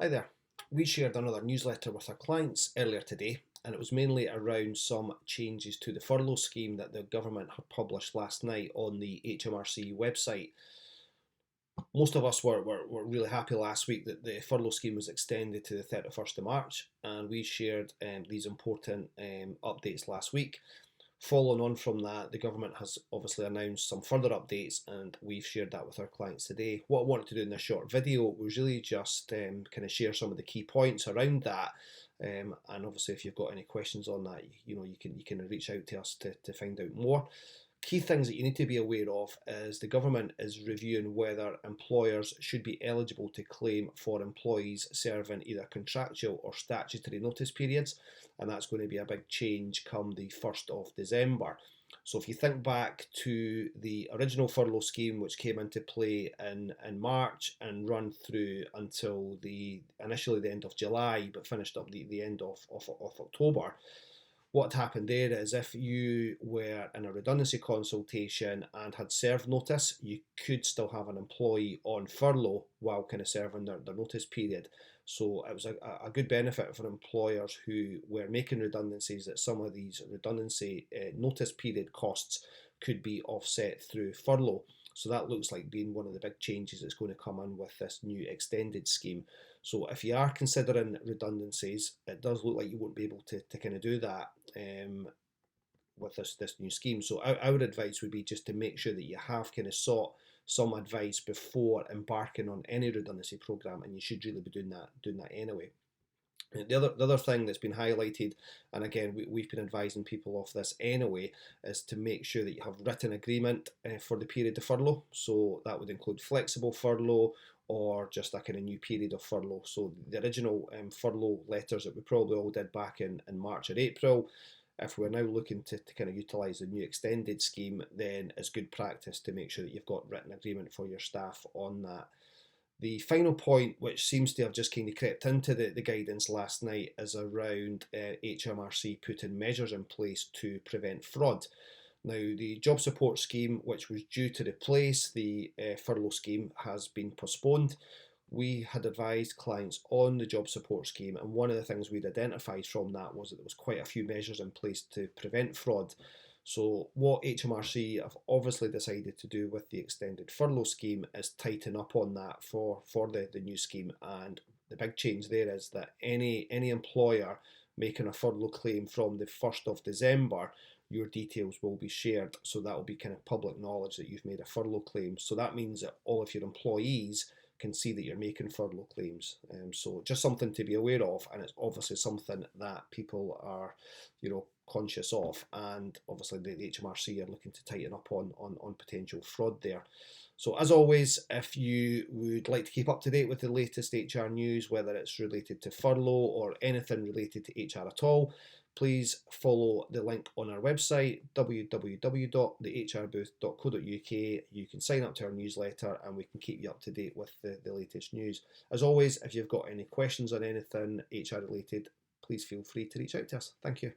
Hi there. We shared another newsletter with our clients earlier today, and it was mainly around some changes to the furlough scheme that the government had published last night on the HMRC website. Most of us were really happy last week that the furlough scheme was extended to the 31st of March, and we shared these important updates last week. Following on from that, the government has obviously announced some further updates, and we've shared that with our clients today. What I wanted to do in this short video was really just kind of share some of the key points around that. And obviously, if you've got any questions on that, you can reach out to us to find out more. Key things that you need to be aware of is the government is reviewing whether employers should be eligible to claim for employees serving either contractual or statutory notice periods, and that's going to be a big change come the 1st of December. So if you think back to the original furlough scheme, which came into play in March and run through until initially the end of July, but finished up the end of October, what happened there is if you were in a redundancy consultation and had served notice, you could still have an employee on furlough while kind of serving their notice period. So it was a good benefit for employers who were making redundancies that some of these redundancy notice period costs could be offset through furlough. So that looks like being one of the big changes that's going to come in with this new extended scheme. So if you are considering redundancies, it does look like you won't be able to kind of do that with this new scheme. So our advice would be just to make sure that you have kind of sought some advice before embarking on any redundancy program, and you should really be doing that anyway. The other thing that's been highlighted, and again we've been advising people of this anyway, is to make sure that you have written agreement for the period of furlough. So that would include flexible furlough or just a kind of new period of furlough. So the original furlough letters that we probably all did back in March or April, if we're now looking to kind of utilise the new extended scheme, then it's good practice to make sure that you've got written agreement for your staff on that. The final point, which seems to have just kind of crept into the guidance last night, is around HMRC putting measures in place to prevent fraud. Now, the job support scheme, which was due to replace the furlough scheme, has been postponed. We had advised clients on the job support scheme, and one of the things we'd identified from that was that there was quite a few measures in place to prevent fraud. So what HMRC have obviously decided to do with the extended furlough scheme is tighten up on that for the new scheme. And the big change there is that any employer making a furlough claim from the 1st of December, your details will be shared. So that will be kind of public knowledge that you've made a furlough claim. So that means that all of your employees can see that you're making furlough claims. So just something to be aware of, and it's obviously something that people are, conscious of, and obviously the HMRC are looking to tighten up on potential fraud there. So as always, if you would like to keep up to date with the latest HR news, whether it's related to furlough or anything related to HR at all, please follow the link on our website, www.thehrbooth.co.uk. You can sign up to our newsletter and we can keep you up to date with the latest news. As always, if you've got any questions on anything HR related, please feel free to reach out to us. Thank you.